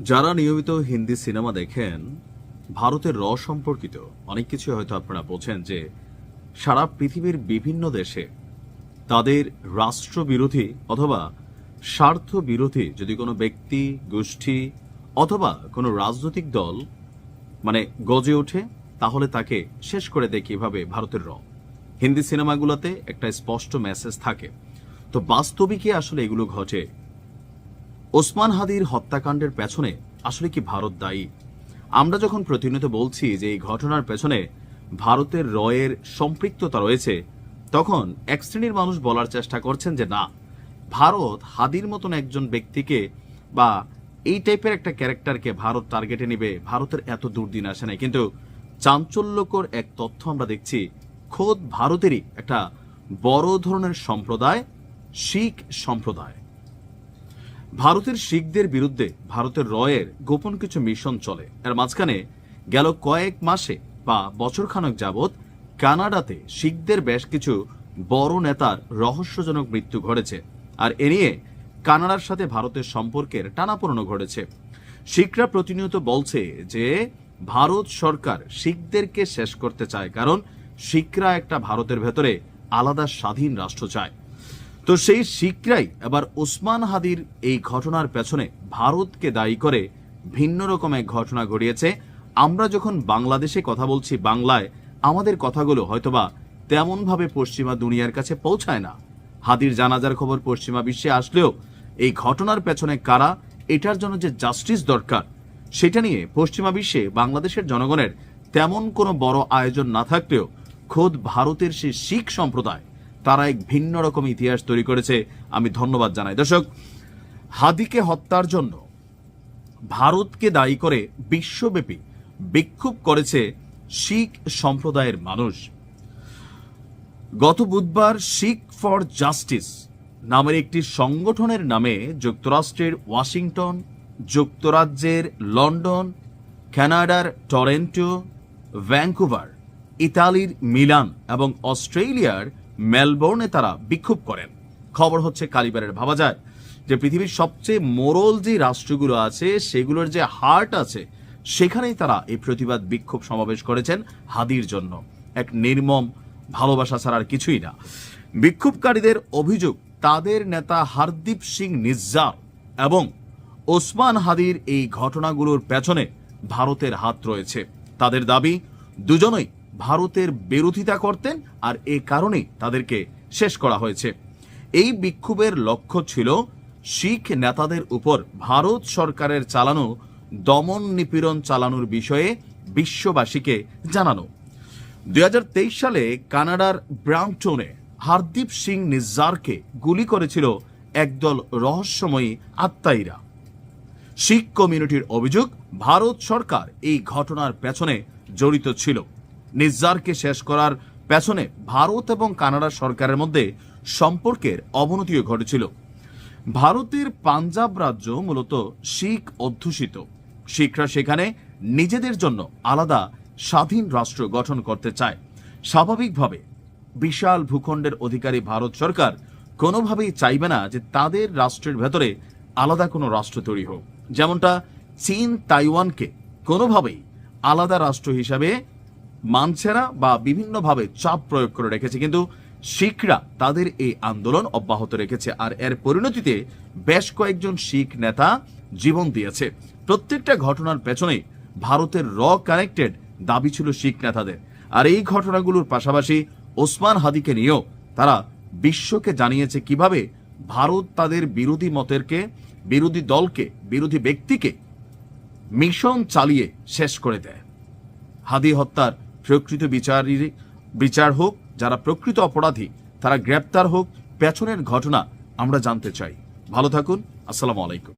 যারা নিয়মিত হিন্দি সিনেমা দেখেন, ভারতের সম্পর্কিত অনেক কিছু হয়তো আপনারা বোঝেন যে সারা পৃথিবীর বিভিন্ন দেশে তাদের রাষ্ট্রবিরোধী অথবা স্বার্থ বিরোধী যদি কোনো ব্যক্তি, গোষ্ঠী অথবা কোনো রাজনৈতিক দল গজে ওঠে, তাহলে তাকে শেষ করে দেয় কিভাবে ভারতের হিন্দি সিনেমাগুলোতে একটা স্পষ্ট মেসেজ থাকে। তো বাস্তবিকে আসলে এগুলো ঘটে। ওসমান হাদির হত্যাকাণ্ডের পেছনে আসলে কি ভারত দায়ী? আমরা যখন প্রতিনিয়ত বলছি যে এই ঘটনার পেছনে ভারতের এর সম্পৃক্ততা রয়েছে, তখন এক শ্রেণীর মানুষ বলার চেষ্টা করছেন যে না, ভারত হাদির মতন একজন ব্যক্তিকে বা এই টাইপের একটা ক্যারেক্টারকে ভারত টার্গেটে নিবে, ভারতের এত দুর্দিন আসে নাই। কিন্তু চাঞ্চল্যকর এক তথ্য আমরা দেখছি, খোদ ভারতেরই একটা বড় ধরনের সম্প্রদায়, শিখ সম্প্রদায়, ভারতের শিখদের বিরুদ্ধে ভারতের এর গোপন কিছু মিশন চলে। এর মাঝখানে গেল কয়েক মাসে বা বছরখানেক যাবৎ কানাডাতে শিখদের বেশ কিছু বড় নেতার রহস্যজনক মৃত্যু ঘটেছে। আর এ নিয়ে কানাডার সাথে ভারতের সম্পর্কের টানাপোড়েনও ঘটেছে। শিখরা প্রতিনিয়ত বলছে যে ভারত সরকার শিখদেরকে শেষ করতে চায়, কারণ শিখরা একটা ভারতের ভেতরে আলাদা স্বাধীন রাষ্ট্র চায়। তো সেই শিখরাই এবার ওসমান হাদির এই ঘটনার পেছনে ভারতকে দায়ী করে ভিন্ন রকম এক ঘটনা ঘটিয়েছে। আমরা যখন বাংলাদেশে কথা বলছি, বাংলায় আমাদের কথাগুলো হয়তোবা তেমন ভাবে পশ্চিমা দুনিয়ার কাছে পৌঁছায় না। হাদির জানাজার খবর পশ্চিমা বিশ্বে আসলেও এই ঘটনার পেছনে কারা, এটার জন্য যে জাস্টিস দরকার, সেটা নিয়ে পশ্চিমা বিশ্বে বাংলাদেশের জনগণের তেমন কোনো বড় আয়োজন না থাকলেও খোদ ভারতের সেই শিখ সম্প্রদায় তারা এক ভিন্ন রকম ইতিহাস তৈরি করেছে। আমি ধন্যবাদ জানাই। দর্শক, হাদিকে হত্যার জন্য ভারতকে দায়ী করে বিশ্বব্যাপী বিক্ষোভ করেছে শিখ সম্প্রদায়ের মানুষ। গত বুধবার শিখ ফর জাস্টিস নামের একটি সংগঠনের নামে যুক্তরাষ্ট্রের ওয়াশিংটন, যুক্তরাজ্যের লন্ডন, কানাডার টরেন্টো, ভ্যাঙ্কুভার, ইতালির মিলান এবং অস্ট্রেলিয়ার মেলবোর্নে তারা বিক্ষোভ করেন। খবর হচ্ছে কালিবারের। ভাবা যায় যে পৃথিবীর সবচেয়ে মোরল যে রাষ্ট্রগুলো আছে, সেগুলোর যে হার্ট আছে, সেখানেই তারা এই প্রতিবাদ বিক্ষোভ সমাবেশ করেছেন হাদির জন্য। এক নির্মম ভালোবাসা ছাড়া আর কিছুই না। বিক্ষোভকারীদের অভিযোগ, তাদের নেতা হরদীপ সিং নিজ্জার এবং ওসমান হাদির এই ঘটনাগুলোর পেছনে ভারতের হাত রয়েছে। তাদের দাবি, দুজনেই ভারতের বিরোধিতা করতেন আর এ কারণেই তাদেরকে শেষ করা হয়েছে। এই বিক্ষোভের লক্ষ্য ছিল শিখ নেতাদের উপর ভারত সরকারের চালানো দমন নিপীড়ন চালানোর বিষয়ে বিশ্ববাসীকে জানানো। 2023 সালে কানাডার ব্রাম্পটনে হরদীপ সিং নিজ্জারকে গুলি করেছিল একদল রহস্যময়ী আত্মাইরা। শিখ কমিউনিটির অভিযোগ, ভারত সরকার এই ঘটনার পেছনে জড়িত ছিল। নিজ্জারকে শেষ করার পেছনে ভারত এবং কানাডা সরকারের মধ্যে সম্পর্কের অবনতিও ঘটেছিল। ভারতের পাঞ্জাব রাজ্য মূলত শিখ অধ্যুষিত। শিখরা সেখানে নিজেদের জন্য আলাদা স্বাধীন রাষ্ট্র গঠন করতে চায়। স্বাভাবিকভাবে বিশাল ভূখণ্ডের অধিকারী ভারত সরকার কোনোভাবেই চাইবে না যে তাদের রাষ্ট্রের ভেতরে আলাদা কোনো রাষ্ট্র তৈরি হোক। যেমনটা চীন তাইওয়ানকে কোনোভাবেই আলাদা রাষ্ট্র হিসাবে মানছে না বা বিভিন্নভাবে চাপ প্রয়োগ করে রেখেছে, কিন্তু শিখরা তাদের এই আন্দোলন অব্যাহত রেখেছে। আর এর পরিণতিতে বেশ কয়েকজন শিখ নেতা জীবন দিয়েছে। প্রত্যেকটা ঘটনার পেছনে ভারতের কানেক্টেড দাবি ছিল শিখ নেতাদের। আর এই ঘটনাগুলোর পাশাপাশি ওসমান হাদিকে নিয়েও তারা বিশ্বকে জানিয়েছে কিভাবে ভারত তাদের বিরোধী মতেরকে, বিরোধী দলকে, বিরোধী ব্যক্তিকে মিশন চালিয়ে শেষ করে দেয়। হাদি হত্যার প্রকৃত বিচার হোক, যারা প্রকৃত অপরাধী তারা গ্রেপ্তার হোক, পেছনের ঘটনা আমরা জানতে চাই। ভালো থাকুন। আসসালামু আলাইকুম।